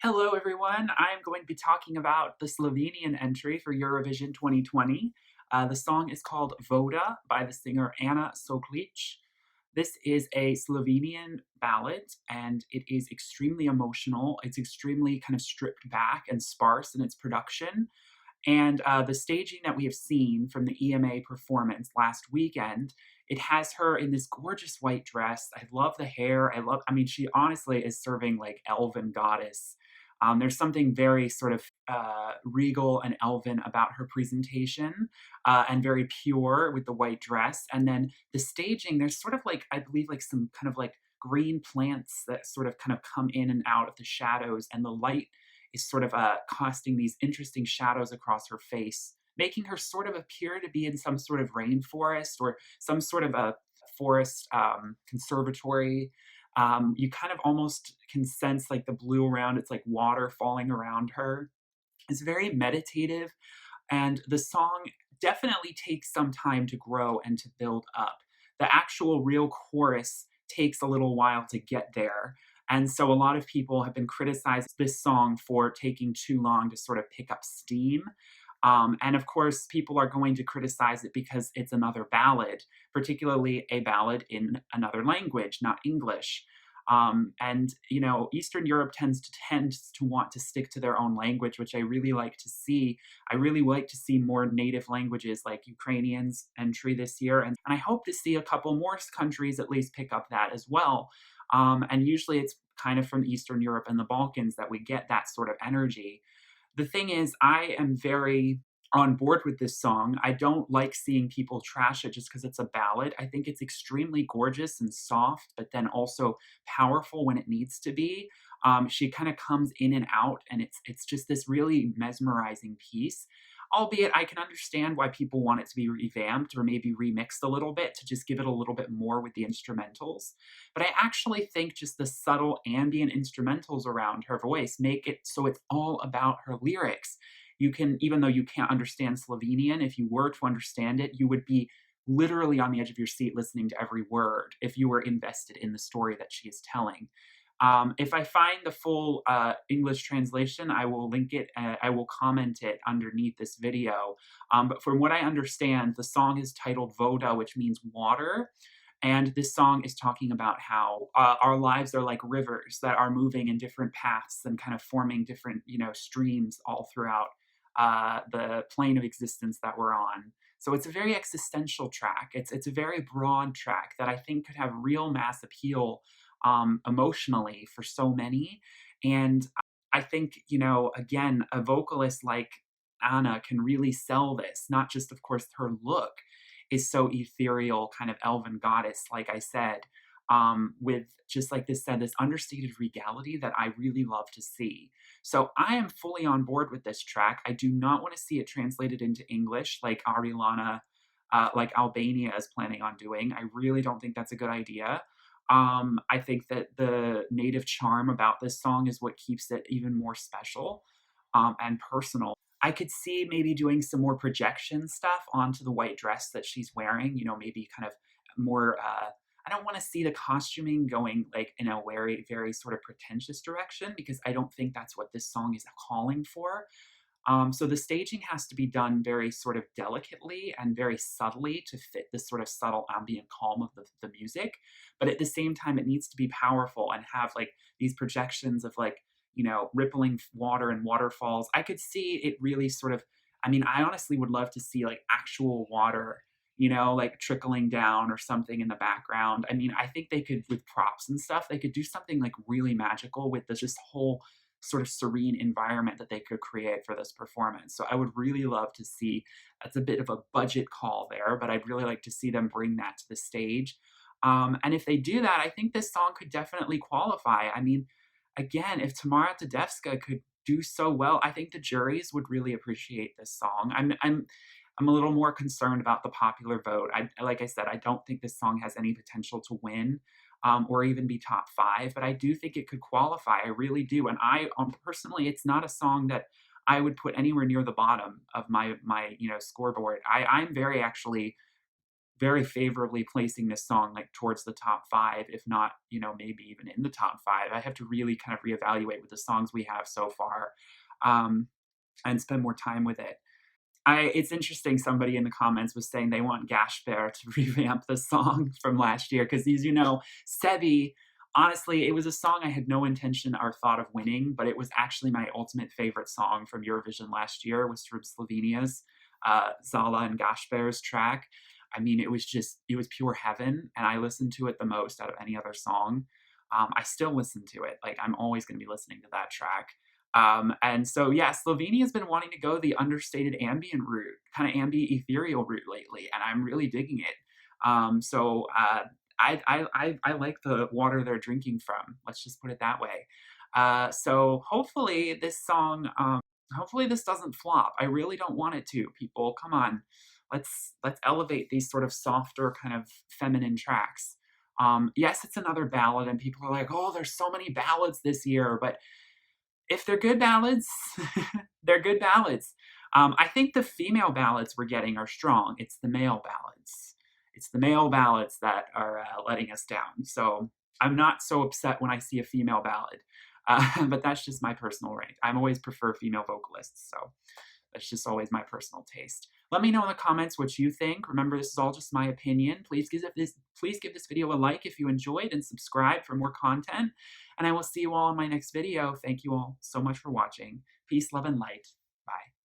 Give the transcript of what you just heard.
Hello, everyone. I'm going to be talking about the Slovenian entry for Eurovision 2020. The song is called Voda by the singer Ana Soklič. This is a Slovenian ballad and it is extremely emotional. It's extremely kind of stripped back and sparse in its production. And the staging that we have seen from the EMA performance last weekend, it has her in this gorgeous white dress. I love the hair. She honestly is serving like elven goddess. There's something very sort of regal and elven about her presentation and very pure with the white dress. And then the staging, there's sort of like, I believe, like some kind of like green plants that sort of kind of come in and out of the shadows, and the light is sort of casting these interesting shadows across her face, making her sort of appear to be in some sort of rainforest or some sort of a forest conservatory. You kind of almost can sense like the blue around, it's like water falling around her. It's very meditative, and the song definitely takes some time to grow and to build up. The actual real chorus takes a little while to get there. And so a lot of people have been criticizing this song for taking too long to sort of pick up steam. And of course, people are going to criticize it because it's another ballad, particularly a ballad in another language, not English. Eastern Europe tends to want to stick to their own language, which I really like to see. I really like to see more native languages like Ukrainians entry this year, and I hope to see a couple more countries at least pick up that as well. And usually it's kind of from Eastern Europe and the Balkans that we get that sort of energy. The thing is, I am very on board with this song. I don't like seeing people trash it just because it's a ballad. I think it's extremely gorgeous and soft, but then also powerful when it needs to be. She kind of comes in and out, and it's just this really mesmerizing piece. Albeit, I can understand why people want it to be revamped or maybe remixed a little bit to just give it a little bit more with the instrumentals. But I actually think just the subtle ambient instrumentals around her voice make it so it's all about her lyrics. You can, even though you can't understand Slovenian, if you were to understand it, you would be literally on the edge of your seat listening to every word if you were invested in the story that she is telling. If I find the full English translation, I will link it. I will comment it underneath this video. But from what I understand, the song is titled Voda, which means water. And this song is talking about how our lives are like rivers that are moving in different paths and kind of forming different, streams all throughout the plane of existence that we're on. So it's a very existential track. It's a very broad track that I think could have real mass appeal emotionally for so many. And I think, again, a vocalist like Anna can really sell this, not just, of course, her look is so ethereal, kind of elven goddess, like I said, with just like this understated regality that I really love to see. So I am fully on board with this track. I do not want to see it translated into English like Arilana, like Albania is planning on doing. I really don't think that's a good idea. I think that the native charm about this song is what keeps it even more special and personal. I could see maybe doing some more projection stuff onto the white dress that she's wearing, maybe kind of more. I don't want to see the costuming going like in a very, very sort of pretentious direction because I don't think that's what this song is calling for. So the staging has to be done very sort of delicately and very subtly to fit this sort of subtle ambient calm of the music. But at the same time, it needs to be powerful and have like these projections of like, rippling water and waterfalls. I could see it really sort of, I honestly would love to see like actual water, like trickling down or something in the background. I think they could, with props and stuff, they could do something like really magical with this just whole sort of serene environment that they could create for this performance. So I would really love to see, that's a bit of a budget call there, but I'd really like to see them bring that to the stage. And if they do that, I think this song could definitely qualify. Again, if Tamara Tedesca could do so well, I think the juries would really appreciate this song. I'm a little more concerned about the popular vote. Like I said, I don't think this song has any potential to win or even be top five, but I do think it could qualify. I really do. And personally, it's not a song that I would put anywhere near the bottom of my scoreboard. I'm very actually very favorably placing this song like towards the top 5, if not, maybe even in the top 5. I have to really kind of reevaluate with the songs we have so far, um, and spend more time with it. It's interesting, somebody in the comments was saying they want Gashper to revamp the song from last year, because Sebi, honestly, it was a song I had no intention or thought of winning, but it was actually my ultimate favorite song from Eurovision last year. It was from Slovenia's Zala and Gashper's track. I mean, it was pure heaven, and I listened to it the most out of any other song. I still listen to it. Like, I'm always going to be listening to that track. And so, yeah, Slovenia's been wanting to go the understated ambient route, kind of ambient ethereal route lately, and I'm really digging it. I like the water they're drinking from. Let's just put it that way. So hopefully hopefully this doesn't flop. I really don't want it to. People, come on, let's elevate these sort of softer, kind of feminine tracks. Yes, it's another ballad, and people are like, oh, there's so many ballads this year, but if they're good ballads, they're good ballads. I think the female ballads we're getting are strong. It's the male ballads. It's the male ballads that are letting us down. So I'm not so upset when I see a female ballad, but that's just my personal rank. I always prefer female vocalists, so that's just always my personal taste. Let me know in the comments what you think. Remember, this is all just my opinion. Please give this video a like if you enjoyed, and subscribe for more content. And I will see you all in my next video. Thank you all so much for watching. Peace, love, and light. Bye.